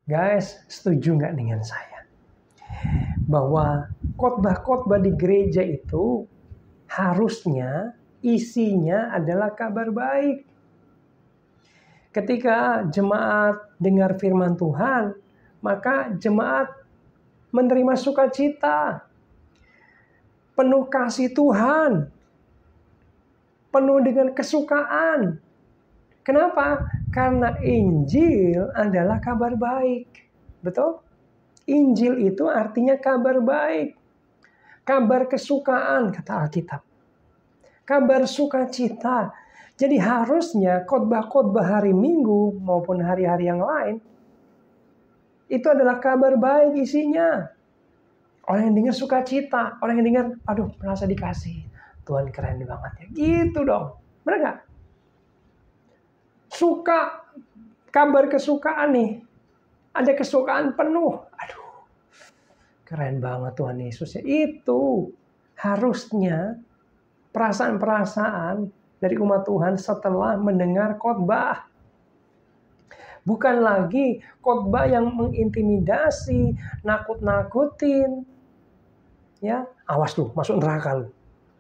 Guys, setuju nggak dengan saya? Bahwa khotbah-khotbah di gereja itu harusnya isinya adalah kabar baik. Ketika jemaat dengar firman Tuhan, maka jemaat menerima sukacita, penuh kasih Tuhan, penuh dengan kesukaan. Kenapa? Karena Injil adalah kabar baik. Betul? Injil itu artinya kabar baik. Kabar kesukaan, kata Alkitab. Kabar sukacita. Jadi harusnya khotbah-khotbah hari Minggu maupun hari-hari yang lain, itu adalah kabar baik isinya. Orang yang dengar sukacita, orang yang dengar, aduh merasa dikasih. Tuhan keren banget ya. Gitu dong. Benar gak? Suka, kabar kesukaan nih. Ada kesukaan penuh. Aduh, keren banget Tuhan Yesus ya. Itu harusnya perasaan-perasaan dari umat Tuhan setelah mendengar khotbah. Bukan lagi khotbah yang mengintimidasi, nakut-nakutin. Ya, awas lu, masuk neraka lu.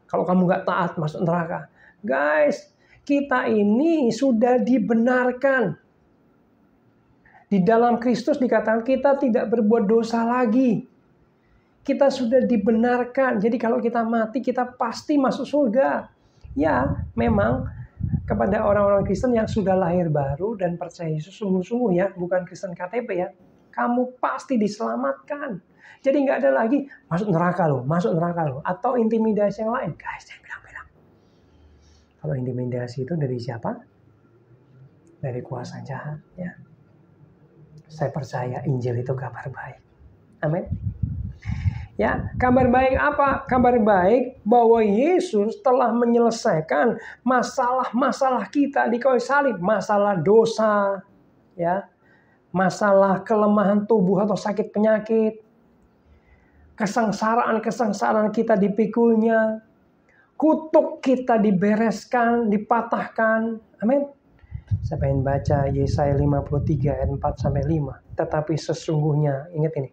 Kalau kamu nggak taat, masuk neraka. Guys, kita ini sudah dibenarkan. Di dalam Kristus dikatakan kita tidak berbuat dosa lagi. Kita sudah dibenarkan. Jadi kalau kita mati, kita pasti masuk surga. Ya, memang kepada orang-orang Kristen yang sudah lahir baru dan percaya Yesus sungguh-sungguh ya, bukan Kristen KTP ya, kamu pasti diselamatkan. Jadi nggak ada lagi masuk neraka loh, atau intimidasi yang lain. Guys, jangan bilang-bilang. Kalau intimidasi itu dari siapa? Dari kuasa jahat ya. Saya percaya Injil itu kabar baik. Amin. Ya, kabar baik apa? Kabar baik bahwa Yesus telah menyelesaikan masalah-masalah kita di kayu salib, masalah dosa, ya, masalah kelemahan tubuh atau sakit penyakit, kesengsaraan kita dipikulnya, kutuk kita dibereskan, dipatahkan. Amin. Saya pengen baca Yesaya 53 ayat 4-5. Tetapi sesungguhnya, ingat ini,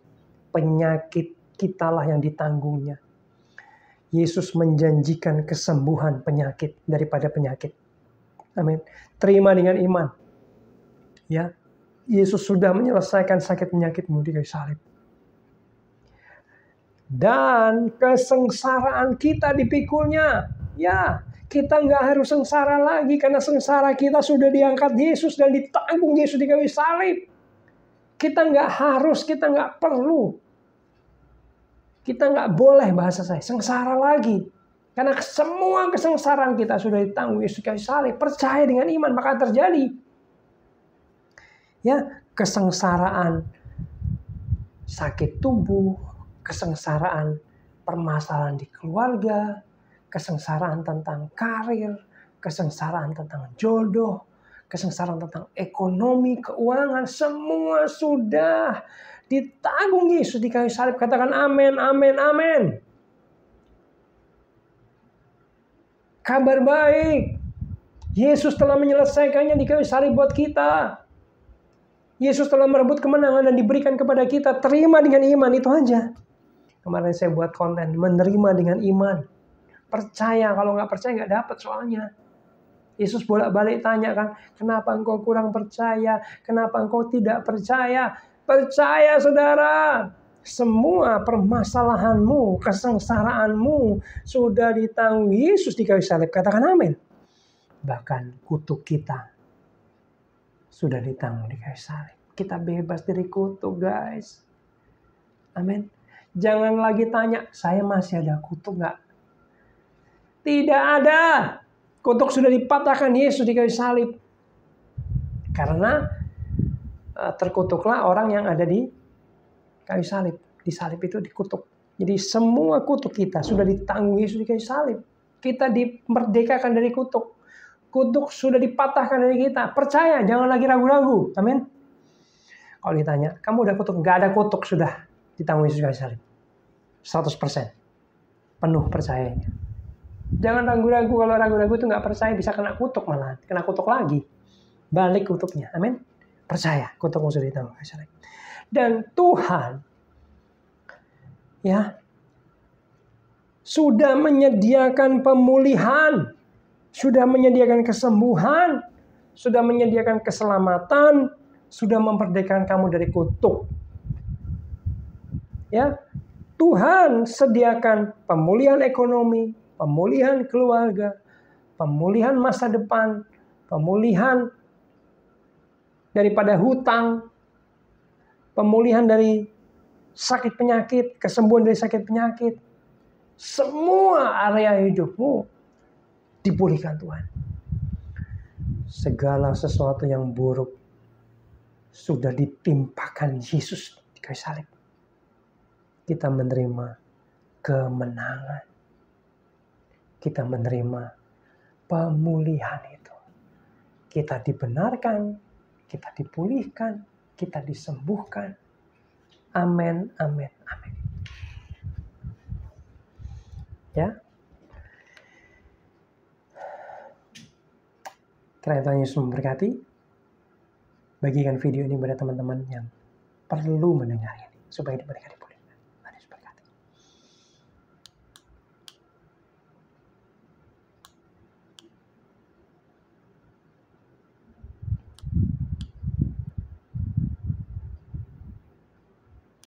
penyakit kitalah yang ditanggungnya. Yesus menjanjikan kesembuhan penyakit daripada penyakit. Amin. Terima dengan iman. Ya, Yesus sudah menyelesaikan sakit penyakitmu di kayu salib. Dan kesengsaraan kita dipikulnya. Ya, kita nggak harus sengsara lagi karena sengsara kita sudah diangkat Yesus dan ditanggung Yesus di kayu salib. Kita nggak harus, kita nggak perlu. Kita nggak boleh bahasa saya sengsara lagi. Karena semua kesengsaraan kita sudah ditanggung Yesus kayu salib. Percaya dengan iman maka terjadi. Ya, kesengsaraan sakit tubuh, kesengsaraan permasalahan di keluarga, kesengsaraan tentang karir, kesengsaraan tentang jodoh, kesengsaraan tentang ekonomi, keuangan, semua sudah ditanggung Yesus di kayu salib. Katakan amin, amin, amin. Kabar baik. Yesus telah menyelesaikannya di kayu salib buat kita. Yesus telah merebut kemenangan dan diberikan kepada kita. Terima dengan iman, itu aja. Kemarin saya buat konten, menerima dengan iman. Percaya, kalau nggak percaya nggak dapat soalnya. Yesus bolak-balik tanya kan, kenapa engkau kurang percaya? Kenapa engkau tidak percaya? Percaya saudara, semua permasalahanmu, kesengsaraanmu sudah ditanggung Yesus di kayu salib. Katakan amin. Bahkan kutuk kita sudah ditanggung di kayu salib. Kita bebas dari kutuk guys. Amin. Jangan lagi tanya, saya masih ada kutuk nggak? Tidak ada. Kutuk sudah dipatahkan Yesus di kayu salib. Karena terkutuklah orang yang ada di kayu salib. Di salib itu dikutuk. Jadi semua kutuk kita sudah ditanggung Yesus di kayu salib. Kita dimerdekakan dari kutuk. Kutuk sudah dipatahkan dari kita. Percaya, jangan lagi ragu-ragu. Amin. Kalau ditanya, kamu udah kutuk? Nggak ada kutuk, sudah ditanggung Yesus di kayu salib. 100%. Penuh percayanya. Jangan ragu-ragu. Kalau ragu-ragu itu nggak percaya bisa kena kutuk malah. Kena kutuk lagi. Balik kutuknya. Amin. Percaya, kutukmu sudah ditanggung kasih salib. Dan Tuhan ya sudah menyediakan pemulihan, sudah menyediakan kesembuhan, sudah menyediakan keselamatan, sudah memperdekakan kamu dari kutuk. Ya, Tuhan sediakan pemulihan ekonomi, pemulihan keluarga, pemulihan masa depan, pemulihan daripada hutang, pemulihan dari sakit penyakit, kesembuhan dari sakit penyakit. Semua area hidupmu dipulihkan Tuhan. Segala sesuatu yang buruk sudah ditimpakan Yesus di kayu salib. Kita menerima kemenangan. Kita menerima pemulihan itu. Kita dibenarkan, kita dipulihkan, kita disembuhkan. Amin, amin, amin. Ya. Kiranya Tuhan Yesus memberkati. Bagikan video ini pada teman-teman yang perlu mendengarnya supaya diberkati.